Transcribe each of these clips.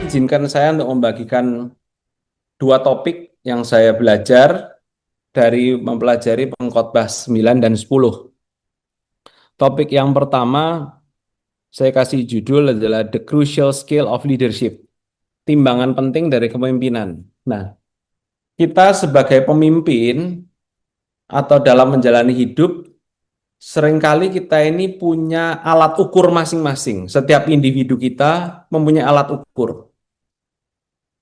Izinkan saya untuk membagikan dua topik yang saya belajar dari mempelajari pengkhotbah 9 dan 10. Topik yang pertama saya kasih judul adalah The Crucial Skill of Leadership, timbangan penting dari kepemimpinan. Nah, kita sebagai pemimpin atau dalam menjalani hidup, seringkali kita ini punya alat ukur masing-masing. Setiap individu kita mempunyai alat ukur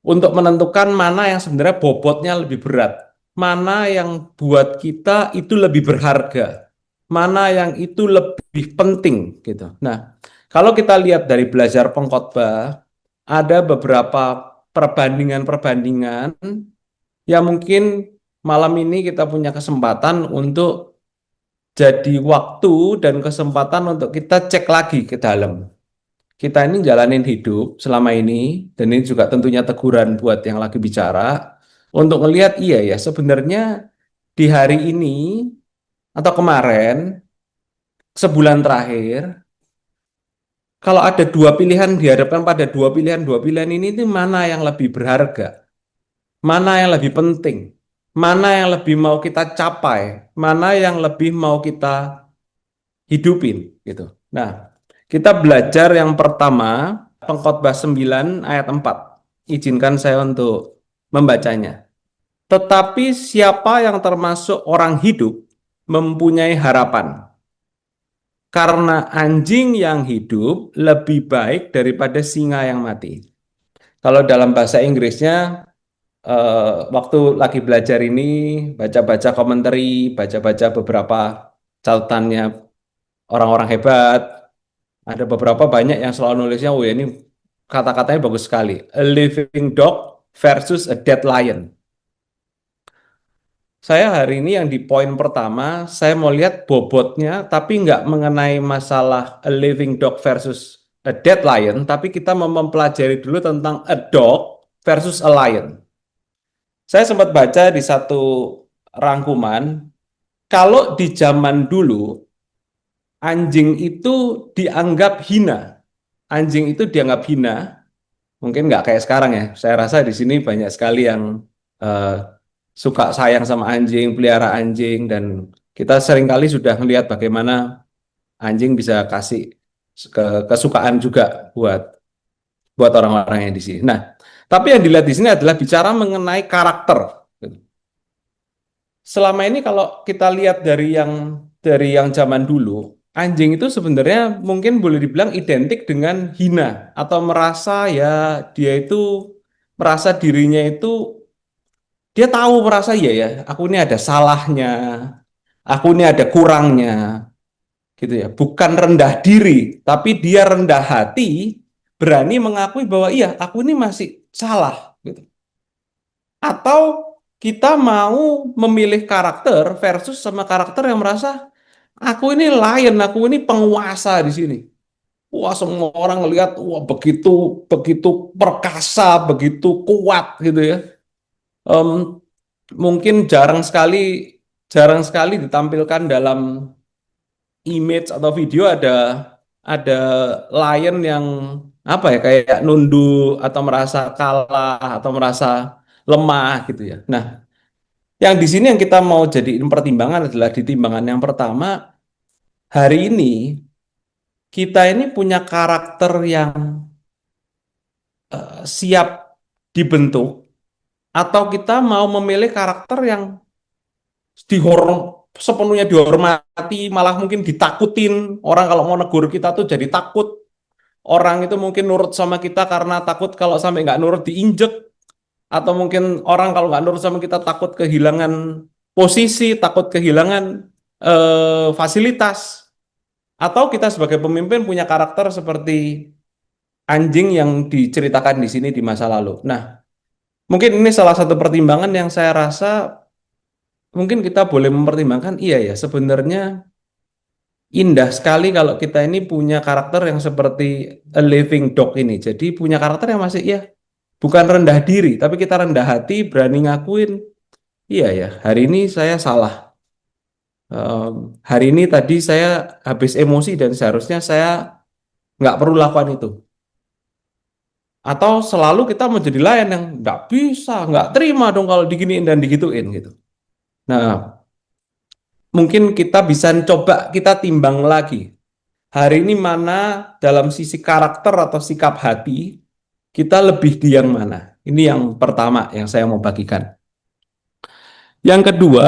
untuk menentukan mana yang sebenarnya bobotnya lebih berat, mana yang buat kita itu lebih berharga, mana yang itu lebih penting gitu. Nah, kalau kita lihat dari belajar pengkhotbah, ada beberapa perbandingan-perbandingan yang mungkin malam ini kita punya kesempatan untuk jadi waktu dan kesempatan untuk kita cek lagi ke dalam. Kita ini jalanin hidup selama ini, dan ini juga tentunya teguran buat yang lagi bicara, untuk ngelihat iya ya sebenarnya di hari ini atau kemarin, sebulan terakhir, kalau ada dua pilihan dihadapkan pada dua pilihan ini itu mana yang lebih berharga, mana yang lebih penting, mana yang lebih mau kita capai, mana yang lebih mau kita hidupin gitu. Nah, kita belajar yang pertama, Pengkhotbah 9 ayat 4. Izinkan saya untuk membacanya. Tetapi siapa yang termasuk orang hidup mempunyai harapan. Karena anjing yang hidup lebih baik daripada singa yang mati. Kalau dalam bahasa Inggrisnya, waktu lagi belajar ini, baca-baca komentari, baca-baca beberapa catatannya orang-orang hebat, ada beberapa banyak yang selalu nulisnya, oh ya ini kata-katanya bagus sekali. A living dog versus a dead lion. Saya hari ini yang di poin pertama, saya mau lihat bobotnya, tapi nggak mengenai masalah a living dog versus a dead lion, tapi kita mau mempelajari dulu tentang a dog versus a lion. Saya sempat baca di satu rangkuman, kalau di zaman dulu, anjing itu dianggap hina. Anjing itu dianggap hina, mungkin nggak kayak sekarang ya. Saya rasa di sini banyak sekali yang eh, suka sayang sama anjing, pelihara anjing, dan kita seringkali sudah melihat bagaimana anjing bisa kasih kesukaan juga buat buat orang-orang yang di sini. Nah, tapi yang dilihat di sini adalah bicara mengenai karakter. Selama ini kalau kita lihat dari yang zaman dulu, anjing itu sebenarnya mungkin boleh dibilang identik dengan hina atau merasa ya dia itu merasa dirinya itu dia tahu merasa ya ya aku ini ada salahnya, aku ini ada kurangnya gitu ya. Bukan rendah diri, tapi dia rendah hati, berani mengakui bahwa iya aku ini masih salah gitu. Atau kita mau memilih karakter versus sama karakter yang merasa aku ini lion, aku ini penguasa di sini. Wah, semua orang lihat, wah begitu begitu perkasa, begitu kuat gitu ya. Em, Mungkin jarang sekali ditampilkan dalam image atau video ada lion yang apa ya kayak nunduk atau merasa kalah atau merasa lemah gitu ya. Nah, yang di sini yang kita mau jadiin pertimbangan adalah di timbangan yang pertama, hari ini kita ini punya karakter yang siap dibentuk, atau kita mau memilih karakter yang sepenuhnya dihormati, malah mungkin ditakutin. Orang kalau mau negur kita tuh jadi takut. Orang itu mungkin nurut sama kita karena takut kalau sampai nggak nurut diinjek. Atau mungkin orang kalau nggak nurut sama kita takut kehilangan posisi, takut kehilangan fasilitas. Atau kita sebagai pemimpin punya karakter seperti anjing yang diceritakan di sini di masa lalu. Nah, mungkin ini salah satu pertimbangan yang saya rasa mungkin kita boleh mempertimbangkan, iya ya, sebenarnya indah sekali kalau kita ini punya karakter yang seperti a living dog ini. Jadi punya karakter yang masih ya, bukan rendah diri, tapi kita rendah hati, berani ngakuin, iya ya, hari ini saya salah. Hari ini tadi saya habis emosi dan seharusnya saya nggak perlu lakukan itu. Atau selalu kita mau jadi lain yang nggak bisa, nggak terima dong kalau diginiin dan digituin gitu. Nah, mungkin kita bisa coba kita timbang lagi. Hari ini mana dalam sisi karakter atau sikap hati kita lebih di yang mana? Ini yang pertama yang saya mau bagikan. Yang kedua,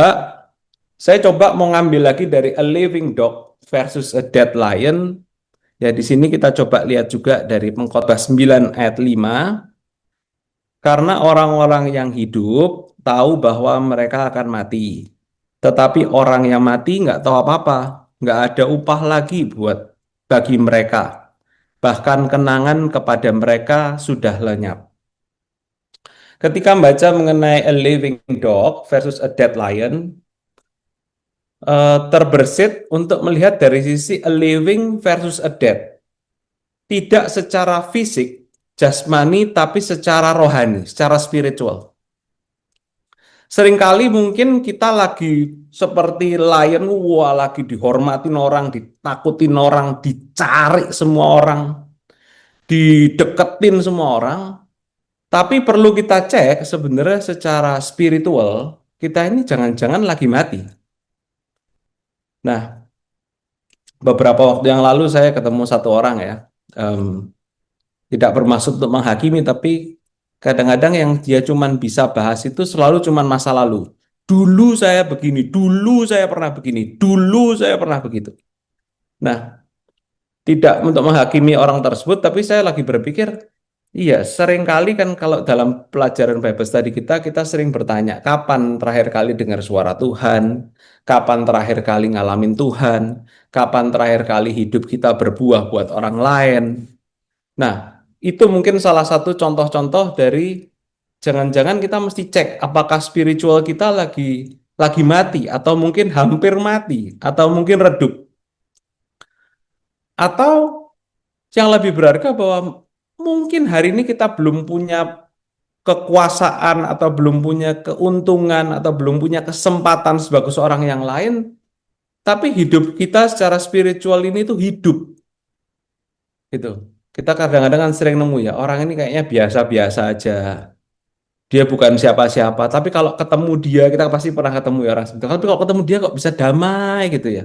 saya coba mau ngambil lagi dari A Living Dog versus A Dead Lion. Ya, di sini kita coba lihat juga dari Pengkhotbah 9 ayat 5. Karena orang-orang yang hidup tahu bahwa mereka akan mati. Tetapi orang yang mati nggak tahu apa-apa. Nggak ada upah lagi bagi mereka. Bahkan kenangan kepada mereka sudah lenyap. Ketika membaca mengenai a living dog versus a dead lion, terbersit untuk melihat dari sisi a living versus a dead. Tidak secara fisik, jasmani, tapi secara rohani, secara spiritual. Seringkali mungkin kita lagi seperti lion, wah lagi dihormatin orang, ditakutin orang, dicari semua orang, dideketin semua orang. Tapi perlu kita cek sebenarnya secara spiritual, kita ini jangan-jangan lagi mati. Nah, beberapa waktu yang lalu saya ketemu satu orang ya, em, tidak bermaksud untuk menghakimi, tapi kadang-kadang yang dia cuman bisa bahas itu selalu cuman masa lalu. Dulu saya begini, dulu saya pernah begini, dulu saya pernah begitu. Nah, tidak untuk menghakimi orang tersebut, tapi saya lagi berpikir, iya, seringkali kan kalau dalam pelajaran Bible study kita sering bertanya, kapan terakhir kali dengar suara Tuhan? Kapan terakhir kali ngalamin Tuhan? Kapan terakhir kali hidup kita berbuah buat orang lain? Nah, itu mungkin salah satu contoh-contoh dari jangan-jangan kita mesti cek apakah spiritual kita lagi mati atau mungkin hampir mati atau mungkin redup atau yang lebih berharga bahwa mungkin hari ini kita belum punya kekuasaan atau belum punya keuntungan atau belum punya kesempatan sebagai seorang yang lain, tapi hidup kita secara spiritual ini tuh hidup gitu. Kita kadang-kadang kan sering nemu ya, orang ini kayaknya biasa-biasa aja. Dia bukan siapa-siapa, tapi kalau ketemu dia, kita pasti pernah ketemu ya orang seperti itu. Tapi kalau ketemu dia kok bisa damai gitu ya.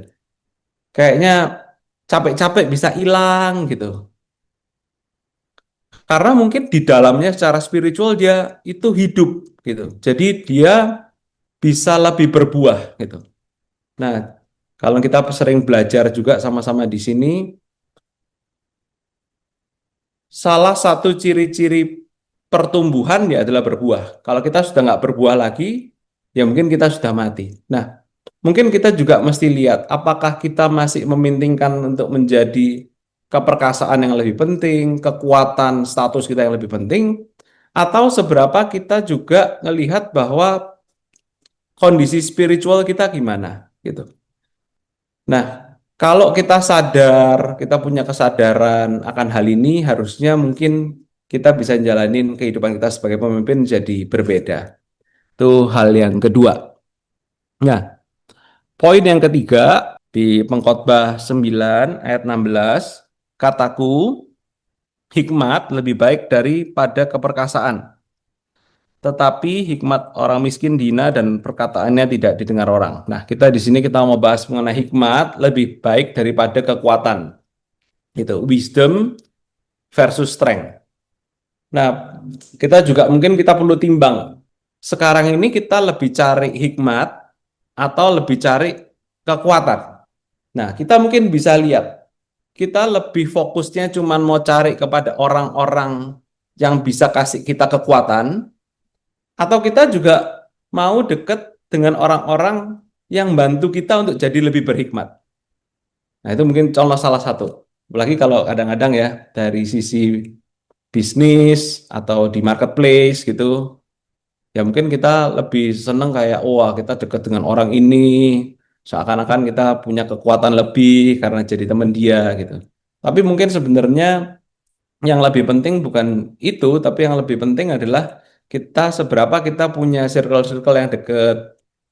Kayaknya capek-capek bisa hilang gitu. Karena mungkin di dalamnya secara spiritual dia itu hidup gitu. Jadi dia bisa lebih berbuah gitu. Nah, kalau kita sering belajar juga sama-sama di sini, salah satu ciri-ciri pertumbuhan ya adalah berbuah. Kalau kita sudah nggak berbuah lagi, ya mungkin kita sudah mati. Nah, mungkin kita juga mesti lihat apakah kita masih mementingkan untuk menjadi keperkasaan yang lebih penting, kekuatan status kita yang lebih penting, atau seberapa kita juga melihat bahwa kondisi spiritual kita gimana gitu. Nah, kalau kita sadar, kita punya kesadaran akan hal ini, harusnya mungkin kita bisa jalanin kehidupan kita sebagai pemimpin jadi berbeda. Itu hal yang kedua. Nah, poin yang ketiga di Pengkhotbah 9 ayat 16, kataku hikmat lebih baik daripada keperkasaan. Tetapi hikmat orang miskin dina dan perkataannya tidak didengar orang. Nah, kita di sini kita mau bahas mengenai hikmat lebih baik daripada kekuatan. Itu wisdom versus strength. Nah, kita juga mungkin kita perlu timbang. Sekarang ini kita lebih cari hikmat atau lebih cari kekuatan. Nah, kita mungkin bisa lihat, kita lebih fokusnya cuma mau cari kepada orang-orang yang bisa kasih kita kekuatan, atau kita juga mau deket dengan orang-orang yang bantu kita untuk jadi lebih berhikmat. Nah, itu mungkin contoh salah satu. Apalagi kalau kadang-kadang ya, dari sisi bisnis atau di marketplace gitu, ya mungkin kita lebih seneng kayak, wah kita dekat dengan orang ini, seakan-akan kita punya kekuatan lebih karena jadi teman dia gitu. Tapi mungkin sebenarnya yang lebih penting bukan itu, tapi yang lebih penting adalah kita seberapa kita punya circle-circle yang deket,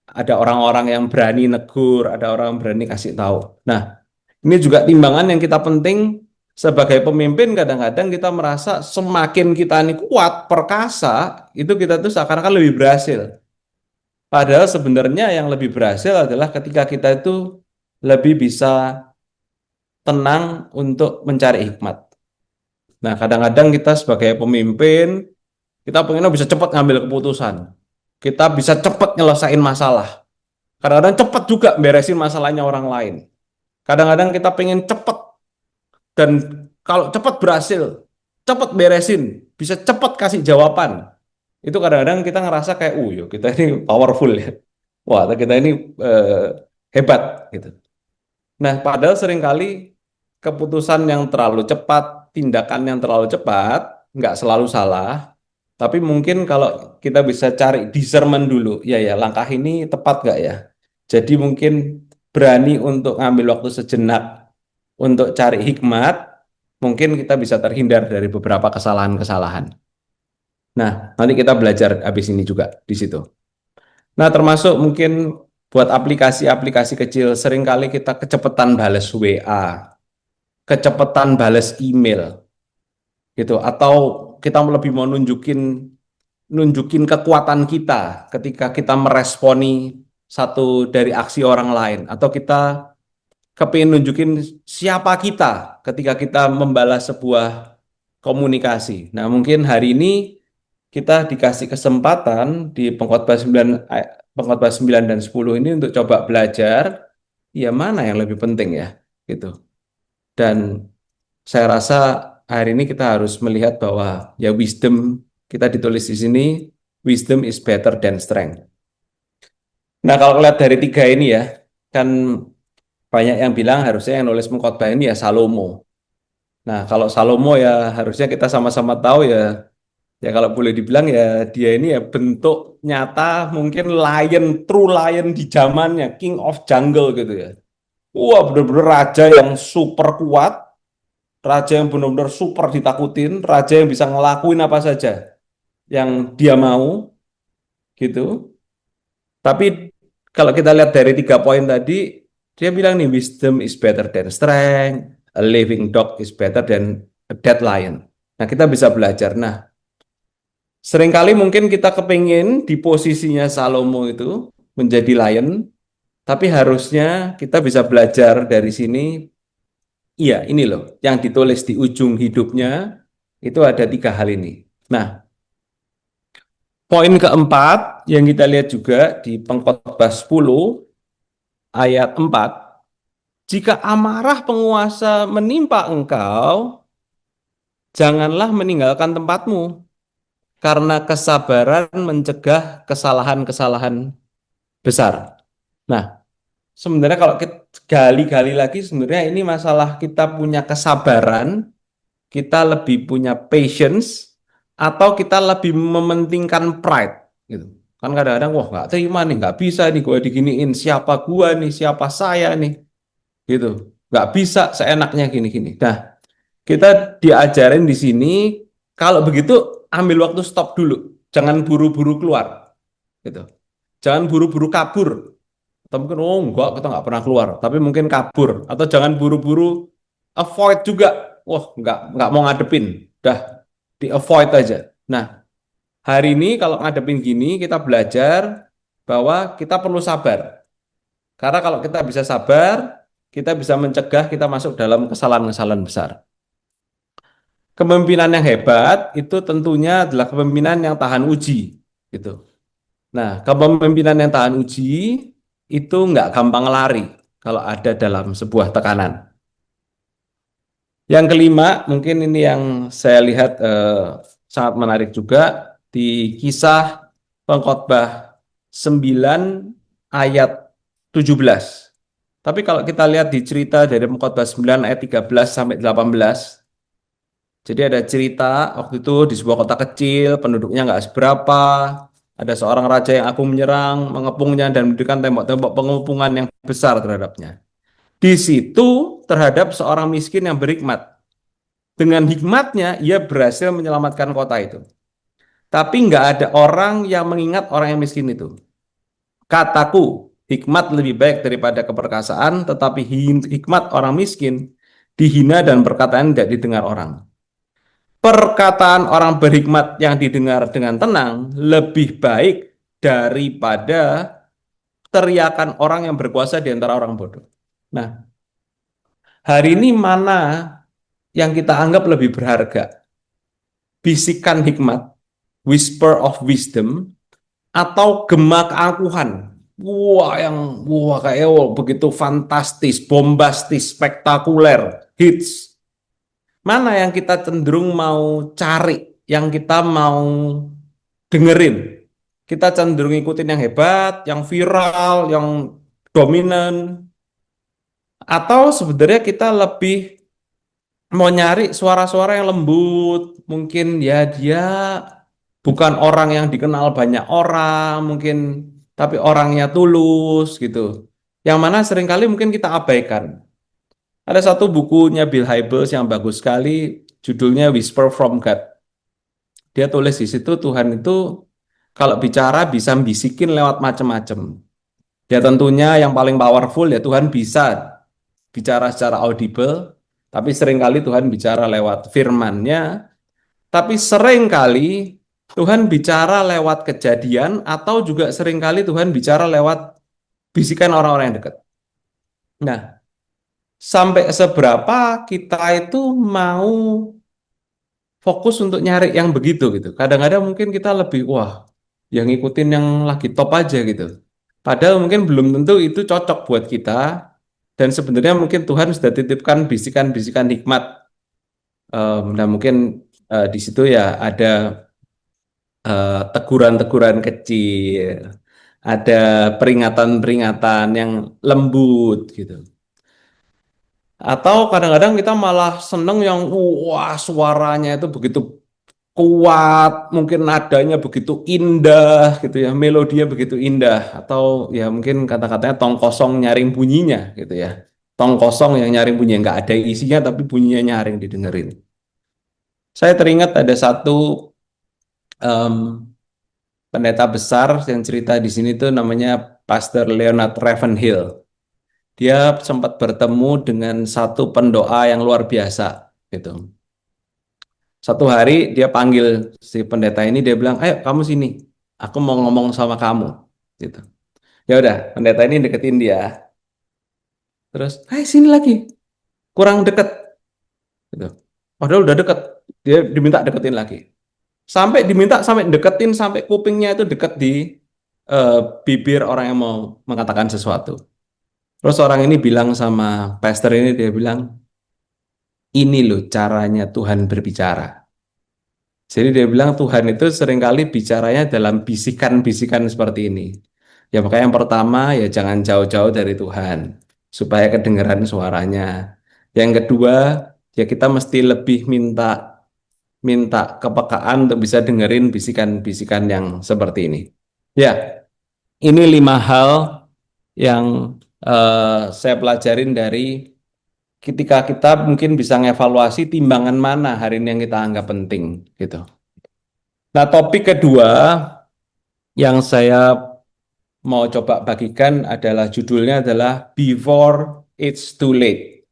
ada orang-orang yang berani negur, ada orang yang berani kasih tahu. Nah, ini juga timbangan yang kita penting sebagai pemimpin. Kadang-kadang kita merasa semakin kita ini kuat, perkasa, itu kita tuh seakan-akan lebih berhasil. Padahal sebenarnya yang lebih berhasil adalah ketika kita itu lebih bisa tenang untuk mencari hikmat. Nah, kadang-kadang kita sebagai pemimpin, kita pengennya bisa cepat ngambil keputusan. Kita bisa cepat nyelesain masalah. Kadang-kadang cepat juga beresin masalahnya orang lain. Kadang-kadang kita pengen cepat. Dan kalau cepat berhasil, cepat beresin, bisa cepat kasih jawaban. Itu kadang-kadang kita ngerasa kayak, yo kita ini powerful ya. Wah, kita ini eh, hebat gitu. Nah, padahal seringkali keputusan yang terlalu cepat, tindakan yang terlalu cepat, nggak selalu salah. Tapi mungkin kalau kita bisa cari discernment dulu, ya langkah ini tepat nggak ya? Jadi mungkin berani untuk ngambil waktu sejenak untuk cari hikmat, mungkin kita bisa terhindar dari beberapa kesalahan-kesalahan. Nah, nanti kita belajar habis ini juga di situ. Nah, termasuk mungkin buat aplikasi-aplikasi kecil, seringkali kita kecepatan bales WA, kecepatan bales email, gitu. Atau kita lebih mau nunjukin kekuatan kita ketika kita meresponi satu dari aksi orang lain, atau kita kepingin nunjukin siapa kita ketika kita membalas sebuah komunikasi. Nah, mungkin hari ini kita dikasih kesempatan di pengkhotbah 9 dan 10 ini untuk coba belajar ya mana yang lebih penting ya gitu. Dan saya rasa hari ini kita harus melihat bahwa ya wisdom kita ditulis di sini, wisdom is better than strength. Nah, kalau lihat dari tiga ini ya, kan banyak yang bilang harusnya yang nulis pengkhotbah ini ya Salomo. Nah, kalau Salomo ya harusnya kita sama-sama tahu ya, ya kalau boleh dibilang ya dia ini ya bentuk nyata mungkin lion, true lion di zamannya, King of Jungle gitu ya. Wah, bener-bener raja yang super kuat, raja yang benar-benar super ditakutin, raja yang bisa ngelakuin apa saja yang dia mau gitu. Tapi kalau kita lihat dari 3 poin tadi, dia bilang nih wisdom is better than strength, a living dog is better than a dead lion. Nah, kita bisa belajar. Nah, seringkali mungkin kita kepingin di posisinya Salomo itu menjadi lion, tapi harusnya kita bisa belajar dari sini. Iya, ini loh yang ditulis di ujung hidupnya itu ada 3 hal ini. Nah, poin keempat yang kita lihat juga di Pengkhotbah 10 ayat 4, jika amarah penguasa menimpa engkau, janganlah meninggalkan tempatmu, karena kesabaran mencegah kesalahan-kesalahan besar. Nah, sebenarnya kalau kita gali-gali lagi, sebenarnya ini masalah kita punya kesabaran, kita lebih punya patience, atau kita lebih mementingkan pride, gitu. Kan kadang-kadang, wah nggak terima nih, nggak bisa nih gue diginiin, siapa gue nih, siapa saya nih, gitu. Nggak bisa seenaknya gini-gini. Nah, kita diajarin di sini, kalau begitu ambil waktu stop dulu, jangan buru-buru keluar, gitu. Jangan buru-buru kabur, atau mungkin oh enggak kita nggak pernah keluar, tapi mungkin kabur, atau jangan buru-buru avoid juga, wah nggak mau ngadepin, dah di avoid aja. Nah, hari ini kalau ngadepin gini kita belajar bahwa kita perlu sabar, karena kalau kita bisa sabar, kita bisa mencegah kita masuk dalam kesalahan-kesalahan besar. Kepemimpinan yang hebat itu tentunya adalah kepemimpinan yang tahan uji, gitu. Nah, kepemimpinan yang tahan uji itu nggak gampang lari kalau ada dalam sebuah tekanan. Yang kelima, mungkin ini yang saya lihat sangat menarik juga di kisah Pengkhotbah 9 ayat 17. Tapi kalau kita lihat di cerita dari Pengkhotbah 9 ayat 13 sampai 18, jadi ada cerita waktu itu di sebuah kota kecil, penduduknya nggak seberapa, ada seorang raja yang agung menyerang, mengepungnya dan mendirikan tembok-tembok pengepungan yang besar terhadapnya. Di situ terhadap seorang miskin yang berhikmat. Dengan hikmatnya, ia berhasil menyelamatkan kota itu. Tapi nggak ada orang yang mengingat orang yang miskin itu. Kataku, hikmat lebih baik daripada keperkasaan, tetapi hikmat orang miskin dihina dan perkataan tidak didengar orang. Perkataan orang berhikmat yang didengar dengan tenang lebih baik daripada teriakan orang yang berkuasa di antara orang bodoh. Nah, hari ini mana yang kita anggap lebih berharga? Bisikan hikmat, whisper of wisdom, atau gema keangkuhan? Wah kayak begitu fantastis, bombastis, spektakuler, hits. Mana yang kita cenderung mau cari, yang kita mau dengerin? Kita cenderung ikutin yang hebat, yang viral, yang dominan, atau sebenarnya kita lebih mau nyari suara-suara yang lembut, mungkin ya dia bukan orang yang dikenal banyak orang, mungkin tapi orangnya tulus gitu. Yang mana seringkali mungkin kita abaikan. Ada satu bukunya Bill Hybels yang bagus sekali, judulnya Whisper from God. Dia tulis di situ Tuhan itu kalau bicara bisa bisikin lewat macam-macam. Ya tentunya yang paling powerful ya Tuhan bisa bicara secara audible, tapi seringkali Tuhan bicara lewat firman-Nya, tapi seringkali Tuhan bicara lewat kejadian atau juga seringkali Tuhan bicara lewat bisikan orang-orang yang dekat. Nah, sampai seberapa kita itu mau fokus untuk nyari yang begitu gitu. Kadang-kadang mungkin kita lebih wah, yang ngikutin yang lagi top aja gitu. Padahal mungkin belum tentu itu cocok buat kita dan sebenarnya mungkin Tuhan sudah titipkan bisikan-bisikan hikmat. Nah mungkin di situ ya ada teguran-teguran kecil, ada peringatan-peringatan yang lembut gitu. Atau kadang-kadang kita malah seneng yang wah suaranya itu begitu kuat, mungkin nadanya begitu indah gitu ya, melodinya begitu indah, atau ya mungkin kata-katanya tong kosong nyaring bunyinya gitu ya, tong kosong yang nyaring bunyinya nggak ada isinya tapi bunyinya nyaring didengerin. Saya teringat ada satu em, pendeta besar yang cerita di sini tuh namanya Pastor Leonard Ravenhill. Dia sempat bertemu dengan satu pendoa yang luar biasa gitu. Satu hari dia panggil si pendeta ini, dia bilang, "Ayo kamu sini, aku mau ngomong sama kamu." Gitu. Ya udah, pendeta ini deketin dia. Terus, "Ayo sini lagi, kurang deket." Gitu. Padahal udah deket, dia diminta deketin lagi. Sampai diminta sampai deketin sampai kupingnya itu deket di eh, bibir orang yang mau mengatakan sesuatu. Terus orang ini bilang sama pastor ini, dia bilang, "Ini loh caranya Tuhan berbicara." Jadi dia bilang Tuhan itu seringkali bicaranya dalam bisikan-bisikan seperti ini. Ya makanya yang pertama ya jangan jauh-jauh dari Tuhan supaya kedengaran suaranya. Yang kedua ya kita mesti lebih minta minta kepekaan untuk bisa dengerin bisikan-bisikan yang seperti ini. Ya, ini 5 hal yang saya pelajarin dari ketika kita mungkin bisa ngevaluasi timbangan mana hari ini yang kita anggap penting gitu. Nah, topik kedua yang saya mau coba bagikan adalah judulnya adalah Before It's Too Late.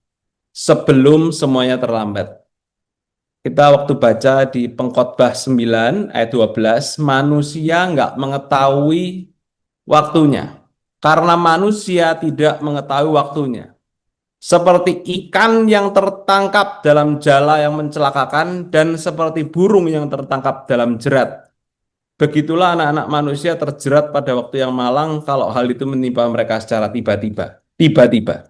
Sebelum semuanya terlambat. Kita waktu baca di Pengkhotbah 9 ayat 12, manusia nggak mengetahui waktunya. Karena manusia tidak mengetahui waktunya. seperti ikan yang tertangkap dalam jala yang mencelakakan, dan seperti burung yang tertangkap dalam jerat. Begitulah anak-anak manusia terjerat pada waktu yang malang kalau hal itu menimpa mereka secara tiba-tiba. Tiba-tiba.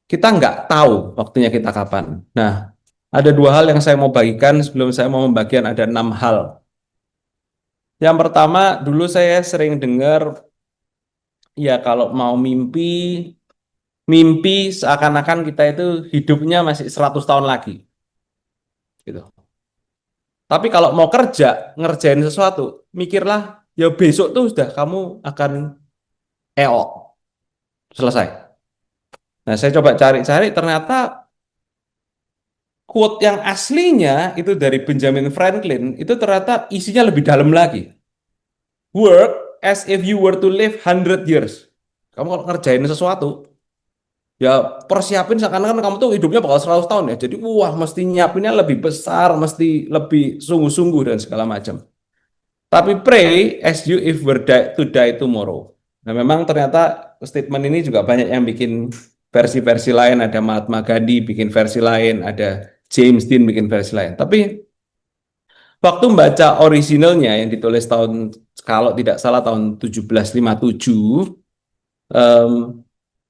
Kita nggak tahu waktunya kita kapan. Nah, ada dua hal yang saya mau bagikan sebelum saya mau membagikan ada 6 hal. Yang pertama, dulu saya sering dengar, ya kalau mau mimpi, mimpi seakan-akan kita itu hidupnya masih 100 tahun lagi. Gitu. Tapi kalau mau kerja, ngerjain sesuatu, mikirlah, ya besok tuh sudah kamu akan EO, selesai. Nah, saya coba cari-cari, ternyata quote yang aslinya itu dari Benjamin Franklin, itu ternyata isinya lebih dalam lagi. Work as if you were to live 100 years. Kamu kalau ngerjain sesuatu, ya persiapin seakan-akan kamu tuh hidupnya bakal 100 tahun ya. Jadi, wah, mesti nyiapinnya lebih besar, mesti lebih sungguh-sungguh dan segala macam. Tapi pray as you if were to die tomorrow. Nah, memang ternyata statement ini juga banyak yang bikin versi-versi lain. Ada Mahatma Gandhi bikin versi lain, ada James Dean bikin versi lain. Tapi waktu membaca originalnya yang ditulis tahun, kalau tidak salah tahun 1757, em,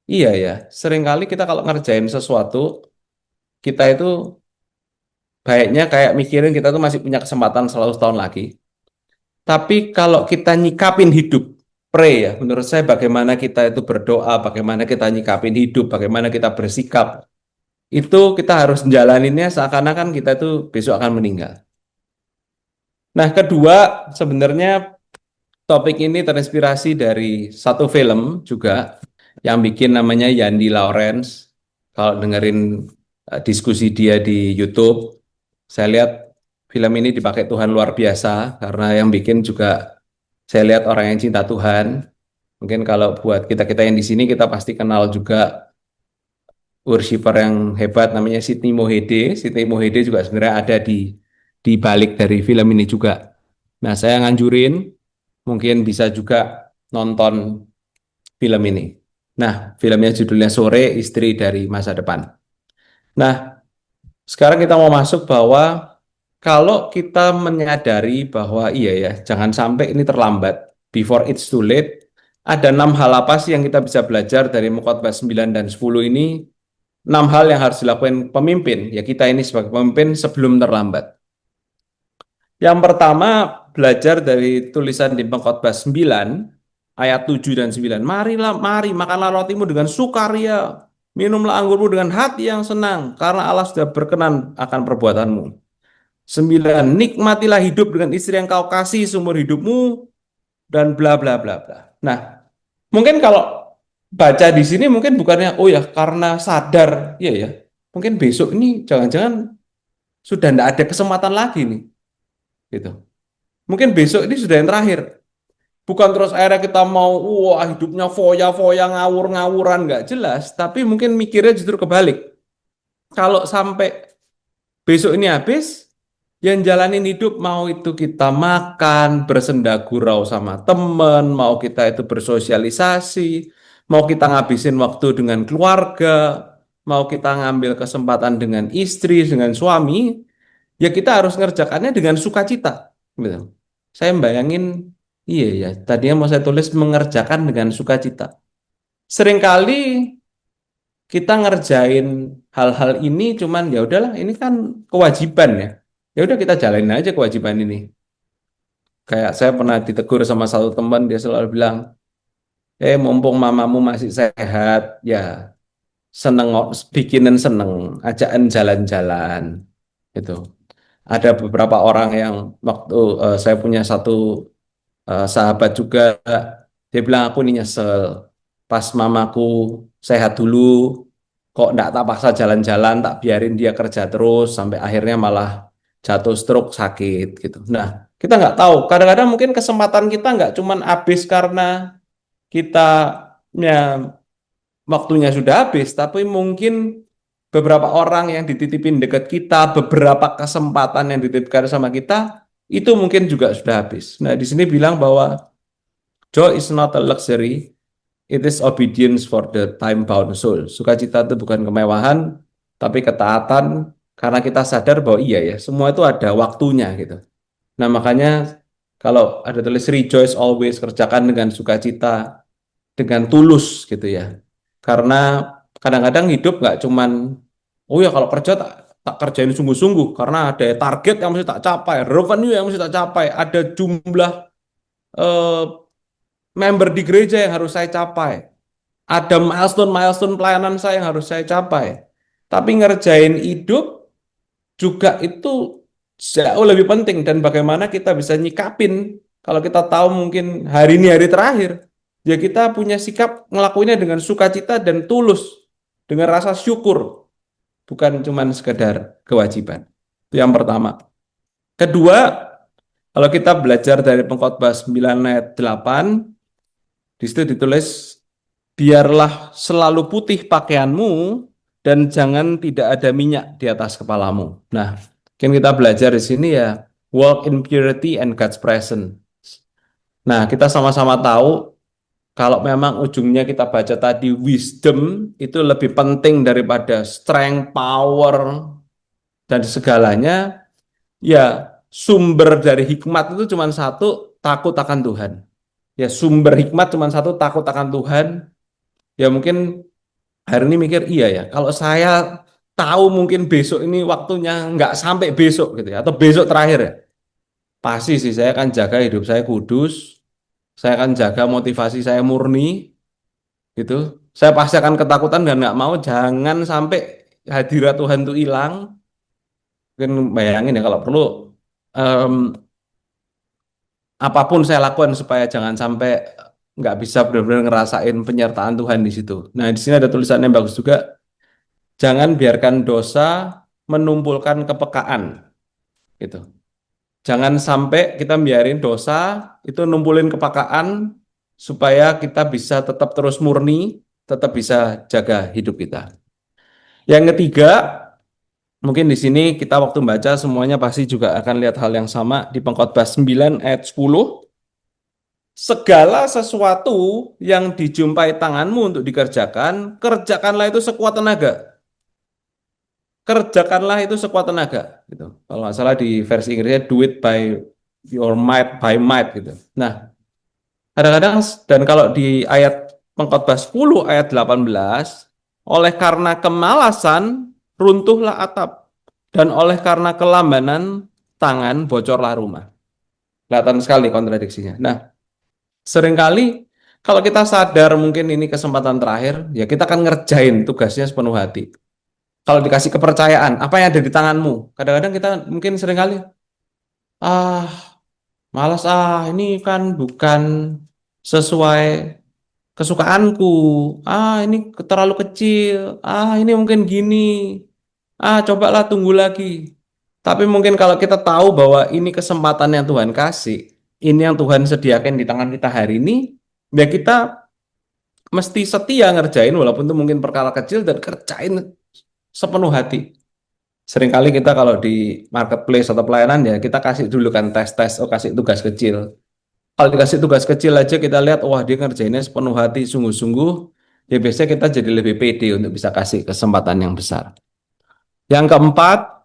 iya ya, seringkali kita kalau ngerjain sesuatu, kita itu baiknya kayak mikirin kita tuh masih punya kesempatan 100 tahun lagi. Tapi kalau kita nyikapin hidup, pray ya, menurut saya bagaimana kita itu berdoa, bagaimana kita nyikapin hidup, bagaimana kita bersikap, itu kita harus jalaninnya seakan-akan kita itu besok akan meninggal. Nah, kedua, sebenarnya topik ini terinspirasi dari satu film juga yang bikin namanya Yandi Lawrence. Kalau dengerin diskusi dia di YouTube, saya lihat film ini dipakai Tuhan luar biasa karena yang bikin juga saya lihat orang yang cinta Tuhan. Mungkin kalau buat kita-kita yang di sini kita pasti kenal juga worshipper yang hebat namanya Sidney Mohede. Sidney Mohede juga sebenarnya ada di balik dari film ini juga. Nah, saya nganjurin mungkin bisa juga nonton film ini. Nah, filmnya judulnya Sore, Istri dari Masa Depan. Nah, sekarang kita mau masuk bahwa kalau kita menyadari bahwa iya ya, jangan sampai ini terlambat, before it's too late, ada 6 hal apa sih yang kita bisa belajar dari Mukhotbah 9 dan 10 ini? 6 hal yang harus dilakukan pemimpin, ya kita ini sebagai pemimpin sebelum terlambat. Yang pertama, belajar dari tulisan di Pengkhotbah 9 ayat 7 dan 9. Marilah, mari makanlah rotimu dengan sukaria, minumlah anggurmu dengan hati yang senang, karena Allah sudah berkenan akan perbuatanmu. 9, nikmatilah hidup dengan istri yang kau kasih seumur hidupmu, dan bla bla bla bla. Nah, mungkin kalau baca di sini mungkin bukannya, oh ya karena sadar, iya ya, mungkin besok ini jangan-jangan sudah tidak ada kesempatan lagi nih, gitu. Mungkin besok ini sudah yang terakhir. Bukan terus akhirnya kita mau, wah hidupnya foya-foya, ngawur-ngawuran, nggak jelas. Tapi mungkin mikirnya justru kebalik. Kalau sampai besok ini habis, yang jalanin hidup mau itu kita makan, bersenda gurau sama temen, mau kita itu bersosialisasi, mau kita ngabisin waktu dengan keluarga, mau kita ngambil kesempatan dengan istri, dengan suami, ya kita harus ngerjakannya dengan sukacita. Gitu. Saya bayangin, iya ya, tadinya mau saya tulis mengerjakan dengan sukacita. Seringkali kita ngerjain hal-hal ini cuman ya udahlah, ini kan kewajiban ya. Ya udah kita jalanin aja kewajiban ini. Kayak saya pernah ditegur sama satu teman, dia selalu bilang, mumpung mamamu masih sehat, ya seneng, bikinin seneng, ajakan jalan-jalan. Itu. Ada beberapa orang yang waktu saya punya satu sahabat juga, dia bilang aku ini nyesel pas mamaku sehat dulu, kok enggak tak paksa jalan-jalan, tak biarin dia kerja terus sampai akhirnya malah jatuh stroke sakit gitu. Nah, kita nggak tahu, kadang-kadang mungkin kesempatan kita nggak cuman habis karena kita ya waktunya sudah habis, tapi mungkin beberapa orang yang dititipin dekat kita, beberapa kesempatan yang dititipkan sama kita, itu mungkin juga sudah habis. Nah, di sini bilang bahwa joy is not a luxury, It is obedience for the time-bound soul. Sukacita itu bukan kemewahan, tapi ketaatan karena kita sadar bahwa iya ya, semua itu ada waktunya gitu. Nah, makanya kalau ada tulis rejoice always, kerjakan dengan sukacita, dengan tulus gitu ya. Karena kadang-kadang hidup nggak cuman, oh ya kalau kerja tak kerjain sungguh-sungguh, karena ada target yang mesti tak capai, revenue yang mesti tak capai, ada jumlah eh, member di gereja yang harus saya capai. Ada milestone-milestone pelayanan saya yang harus saya capai. Tapi ngerjain hidup juga itu jauh lebih penting dan bagaimana kita bisa nyikapin kalau kita tahu mungkin hari ini hari terakhir. Ya kita punya sikap ngelakuinnya dengan sukacita dan tulus, dengan rasa syukur, bukan cuman sekedar kewajiban. Itu yang pertama. Kedua, kalau kita belajar dari Pengkhotbah 9 ayat 8, di situ ditulis biarlah selalu putih pakaianmu dan jangan tidak ada minyak di atas kepalamu. Nah, mungkin kita belajar di sini ya, walk in purity and God's presence. Nah, kita sama-sama tahu kalau memang ujungnya kita baca tadi wisdom itu lebih penting daripada strength, power, dan segalanya, ya sumber dari hikmat itu cuma satu, takut akan Tuhan. Ya sumber hikmat cuma satu, takut akan Tuhan. Ya mungkin hari ini mikir iya ya, kalau saya tahu mungkin besok ini waktunya nggak sampai besok gitu ya, atau besok terakhir ya, pasti sih saya akan jaga hidup saya kudus, saya akan jaga motivasi saya murni gitu. Saya pasti akan ketakutan dan nggak mau jangan sampai hadirat Tuhan itu hilang. Mungkin bayangin ya kalau perlu em, apapun saya lakukan supaya jangan sampai nggak bisa benar-benar ngerasain penyertaan Tuhan di situ. Nah, di sini ada tulisan yang bagus juga. Jangan biarkan dosa menumpulkan kepekaan gitu. Jangan sampai kita biarin dosa itu numpulin kepekaan supaya kita bisa tetap terus murni, tetap bisa jaga hidup kita. Yang ketiga, mungkin di sini kita waktu baca semuanya pasti juga akan lihat hal yang sama di Pengkhotbah 9 ayat 10. Segala sesuatu yang dijumpai tanganmu untuk dikerjakan, kerjakanlah itu sekuat tenaga. Kerjakanlah itu sekuat tenaga gitu. Kalau nggak salah di versi Inggrisnya do it by your might by might gitu. Nah, kadang-kadang dan kalau di ayat Pengkhotbah 10 ayat 18, oleh karena kemalasan runtuhlah atap dan oleh karena kelambanan tangan bocorlah rumah. Kelihatan sekali kontradiksinya. Nah, seringkali kalau kita sadar mungkin ini kesempatan terakhir, ya kita akan ngerjain tugasnya sepenuh hati. Kalau dikasih kepercayaan, apa yang ada di tanganmu? Kadang-kadang kita mungkin seringkali, ah, malas ini kan bukan sesuai kesukaanku. Ini terlalu kecil. Ini mungkin gini. Cobalah tunggu lagi. Tapi mungkin kalau kita tahu bahwa ini kesempatan yang Tuhan kasih, ini yang Tuhan sediakan di tangan kita hari ini, ya kita mesti setia ngerjain walaupun itu mungkin perkara kecil dan kerjain sepenuh hati. Seringkali kita kalau di marketplace atau pelayanan ya kita kasih dulu kan tes-tes, oh kasih tugas kecil. Kalau dikasih tugas kecil aja kita lihat, wah dia ngerjainnya sepenuh hati, sungguh-sungguh, ya biasanya kita jadi lebih pede untuk bisa kasih kesempatan yang besar. Yang keempat,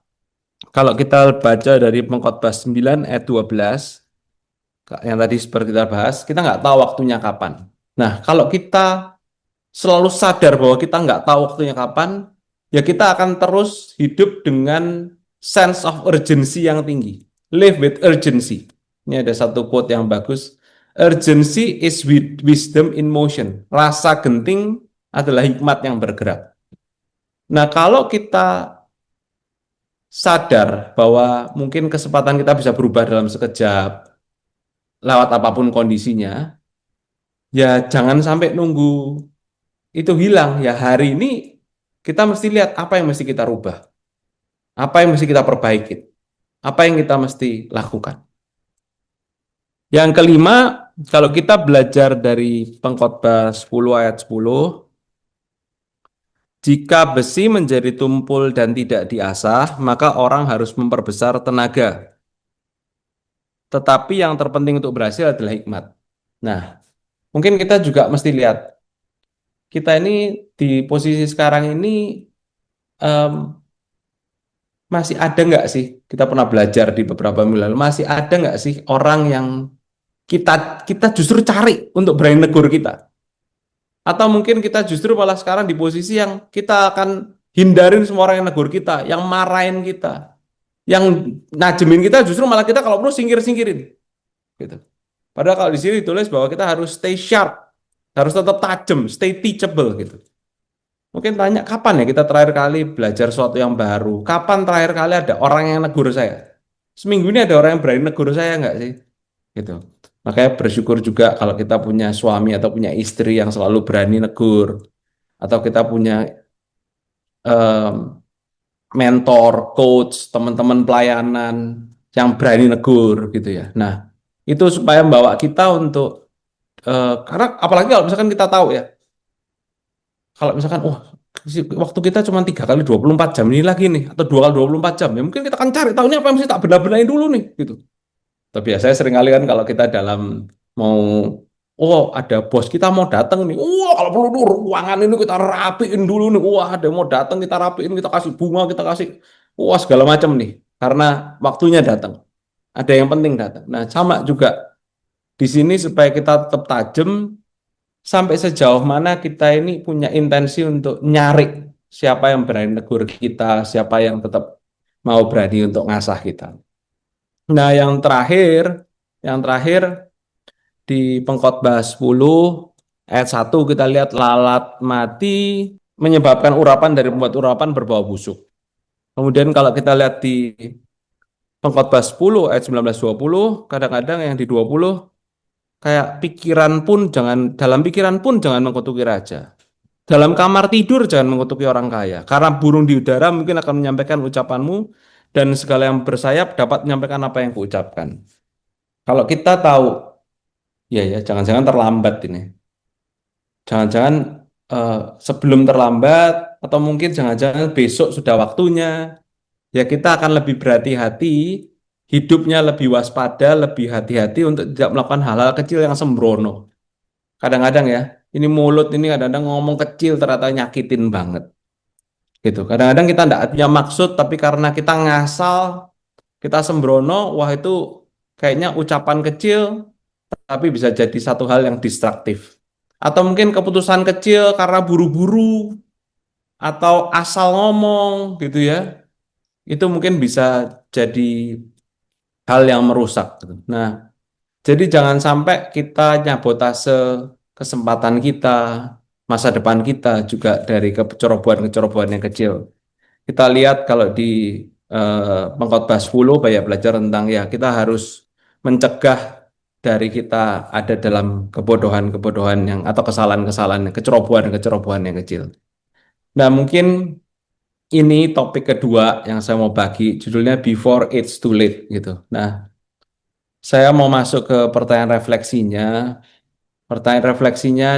kalau kita baca dari Pengkhotbah 9 ayat 12, yang tadi seperti kita bahas, kita nggak tahu waktunya kapan. Nah, kalau kita selalu sadar bahwa kita nggak tahu waktunya kapan, ya kita akan terus hidup dengan sense of urgency yang tinggi. Live with urgency. Ini ada satu quote yang bagus. Urgency is wisdom in motion. Rasa genting adalah hikmat yang bergerak. Nah, kalau kita sadar bahwa mungkin kesempatan kita bisa berubah dalam sekejap, lewat apapun kondisinya, ya jangan sampai nunggu itu hilang. Ya hari ini kita mesti lihat apa yang mesti kita rubah, apa yang mesti kita perbaiki, apa yang kita mesti lakukan. Yang kelima, kalau kita belajar dari Pengkhotbah 10 ayat 10, jika besi menjadi tumpul dan tidak diasah, maka orang harus memperbesar tenaga. Tetapi yang terpenting untuk berhasil adalah hikmat. Nah, mungkin kita juga mesti lihat, kita ini di posisi sekarang ini em, masih ada nggak sih, kita pernah belajar di beberapa minggu lalu, masih ada nggak sih orang yang kita kita justru cari untuk berani negur kita? Atau mungkin kita justru malah sekarang di posisi yang kita akan hindarin semua orang yang negur kita, yang marahin kita, yang ngajemin kita, justru malah kita kalau perlu singkir-singkirin gitu. Padahal kalau di sini ditulis bahwa kita harus stay sharp, harus tetap tajam, stay teachable gitu. Mungkin tanya kapan ya kita terakhir kali belajar sesuatu yang baru? Kapan terakhir kali ada orang yang negur saya? Seminggu ini ada orang yang berani negur saya nggak sih? Gitu. Makanya bersyukur juga kalau kita punya suami atau punya istri yang selalu berani negur, atau kita punya em, mentor, coach, teman-teman pelayanan yang berani negur gitu ya. Nah, itu supaya membawa kita untuk karena apalagi kalau misalkan kita tahu ya, kalau misalkan wah waktu kita cuma 3 kali 24 jam ini lagi nih, atau 2 kali 24 jam, ya mungkin kita akan cari tahunya apa yang mesti tak benar-benarin dulu nih gitu. Tapi ya saya sering kali kan kalau kita dalam mau, oh ada bos kita mau datang nih, wah kalau perlu tuh ruangan ini kita rapiin dulu nih, wah ada mau datang kita rapiin, kita kasih bunga, kita kasih wah segala macam nih, karena waktunya datang, ada yang penting datang. Nah sama juga di sini supaya kita tetap tajam, sampai sejauh mana kita ini punya intensi untuk nyari siapa yang berani negur kita, siapa yang tetap mau berani untuk ngasah kita. Nah yang terakhir di Pengkhotbah 10 ayat 1 kita lihat lalat mati menyebabkan urapan dari pembuat urapan berbau busuk. Kemudian kalau kita lihat di Pengkhotbah 10 ayat 19-20, kadang-kadang yang di 20 kayak pikiran pun jangan, dalam pikiran pun jangan mengkutuki raja. Dalam kamar tidur jangan mengutuki orang kaya, karena burung di udara mungkin akan menyampaikan ucapanmu, dan segala yang bersayap dapat menyampaikan apa yang kuucapkan. Kalau kita tahu, ya ya, jangan-jangan terlambat ini. Jangan-jangan eh, sebelum terlambat, atau mungkin jangan-jangan besok sudah waktunya, ya kita akan lebih berhati-hati, hidupnya lebih waspada, lebih hati-hati untuk tidak melakukan hal-hal kecil yang sembrono. Kadang-kadang ya, ini mulut ini kadang-kadang ngomong kecil ternyata nyakitin banget. Gitu. Kadang-kadang kita tidak punya maksud, tapi karena kita ngasal, kita sembrono, wah itu kayaknya ucapan kecil, tapi bisa jadi satu hal yang distraktif. Atau mungkin keputusan kecil karena buru-buru, atau asal ngomong gitu ya, itu mungkin bisa jadi hal yang merusak gitu. Nah, jadi jangan sampai kita nyabotase kesempatan kita, masa depan kita juga dari kecerobohan-kecerobohan yang kecil. Kita lihat kalau di Pengkhotbah 10 banyak belajar tentang ya kita harus mencegah dari kita ada dalam kebodohan-kebodohan yang atau kesalahan-kesalahan, kecerobohan-kecerobohan yang kecil. Nah, mungkin ini topik kedua yang saya mau bagi, judulnya Before It's Too Late gitu. Nah, saya mau masuk ke pertanyaan refleksinya,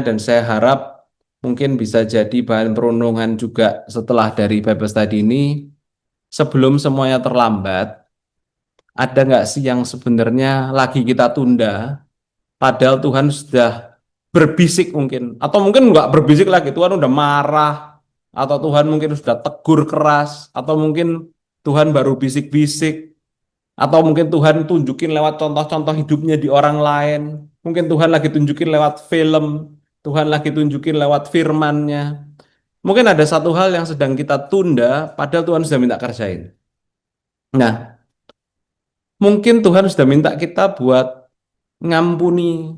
dan saya harap mungkin bisa jadi bahan perenungan juga setelah dari Bible study ini. Sebelum semuanya terlambat, ada nggak sih yang sebenarnya lagi kita tunda, padahal Tuhan sudah berbisik mungkin, atau mungkin nggak berbisik lagi, Tuhan udah marah, atau Tuhan mungkin sudah tegur keras, atau mungkin Tuhan baru bisik-bisik, atau mungkin Tuhan tunjukin lewat contoh-contoh hidupnya di orang lain, mungkin Tuhan lagi tunjukin lewat film, Tuhan lagi tunjukin lewat firman-Nya. Mungkin ada satu hal yang sedang kita tunda, padahal Tuhan sudah minta kerjain. Nah, mungkin Tuhan sudah minta kita buat ngampuni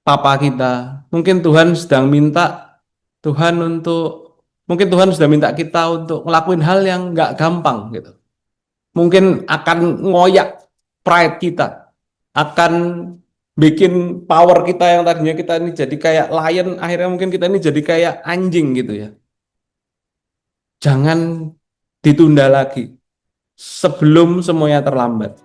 papa kita. Mungkin Tuhan sedang minta Tuhan untuk, mungkin Tuhan sudah minta kita untuk ngelakuin hal yang nggak gampang gitu. Mungkin akan ngoyak pride kita, akan bikin power kita yang tadinya kita ini jadi kayak lion, akhirnya mungkin kita ini jadi kayak anjing gitu ya. Jangan ditunda lagi sebelum semuanya terlambat.